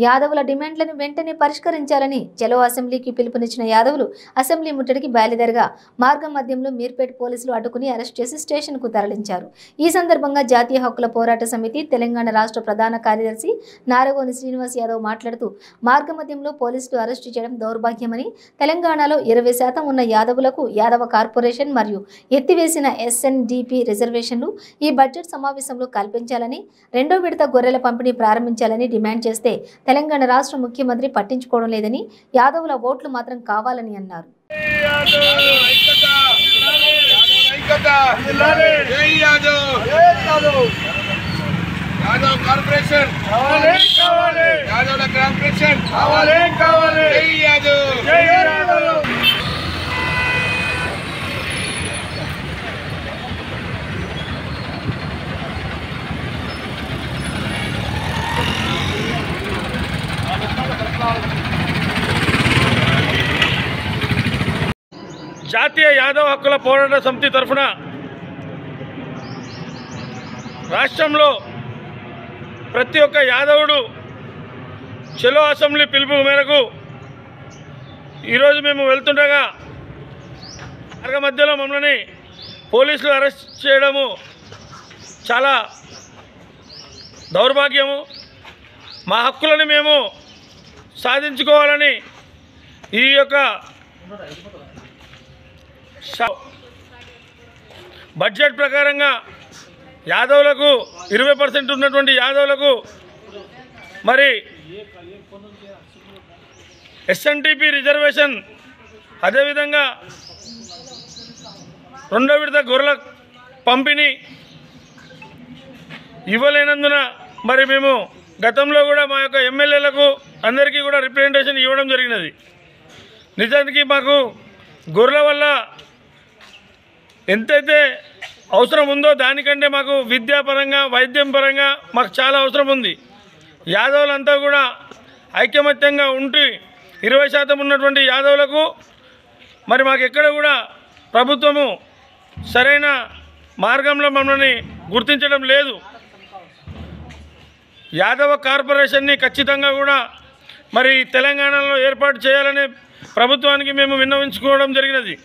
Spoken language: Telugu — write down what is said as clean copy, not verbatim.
యాదవుల డిమాండ్లను వెంటనే పరిష్కరించాలని చలో అసెంబ్లీకి పిలుపునిచ్చిన యాదవులు అసెంబ్లీ ముట్టడికి బయలుదేరగా మార్గం మధ్యంలో మీర్పేట్ పోలీసులు అడ్డుకుని అరెస్ట్ చేసి స్టేషన్కు తరలించారు. ఈ సందర్భంగా జాతీయ హక్కుల పోరాట సమితి తెలంగాణ రాష్ట్ర ప్రధాన కార్యదర్శి నారగోని శ్రీనివాస్ యాదవ్ మాట్లాడుతూ మార్గ మధ్యంలో పోలీసులు అరెస్టు చేయడం దౌర్భాగ్యమని, తెలంగాణలో 20% ఉన్న యాదవులకు యాదవ కార్పొరేషన్ మరియు ఎత్తివేసిన SNDP రిజర్వేషన్లు ఈ బడ్జెట్ సమావేశంలో కల్పించాలని, రెండో విడత గొర్రెల పంపిణీ ప్రారంభించాలని డిమాండ్ చేస్తే తెలంగాణ రాష్ట్ర ముఖ్యమంత్రి పట్టించుకోవడం లేదని, యాదవుల ఓట్లు మాత్రం కావాలని అన్నారు. జాతీయ యాదవ హక్కుల పోరాట సమితి తరఫున రాష్ట్రంలో ప్రతి ఒక్క యాదవుడు చలో అసెంబ్లీ పిలుపు మేరకు ఈరోజు మేము వెళ్తుండగా మార్గ మధ్యలో మమ్మల్ని పోలీసులు అరెస్ట్ చేయడము చాలా దౌర్భాగ్యము. మా హక్కులను మేము సాధించుకోవాలని ఈ యొక్క బడ్జెట్ ప్రకారంగా యాదవులకు 20% ఉన్నటువంటి యాదవులకు మరి SNDP రిజర్వేషన్, అదేవిధంగా రెండో విడత గొర్రెల పంపిణీ ఇవ్వలేనందున మరి మేము గతంలో కూడా మా యొక్క ఎమ్మెల్యేలకు అందరికీ కూడా రిప్రజెంటేషన్ ఇవ్వడం జరిగినది. నిజానికి మాకు గొర్రెల వల్ల ఎంతైతే అవసరం ఉందో దానికంటే మాకు విద్యాపరంగా, వైద్యం పరంగా మాకు చాలా అవసరం ఉంది. యాదవులంతా కూడా ఐకమత్యంగా ఉండి 20% ఉన్నటువంటి యాదవులకు మరి మాకు ఎక్కడ కూడా ప్రభుత్వము సరైన మార్గంలో మమ్మల్ని గుర్తించడం లేదు. యాదవ కార్పొరేషన్ని ఖచ్చితంగా కూడా మరి తెలంగాణలో ఏర్పాటు చేయాలనే ప్రభుత్వానికి మేము విన్నవించుకోవడం జరిగినది.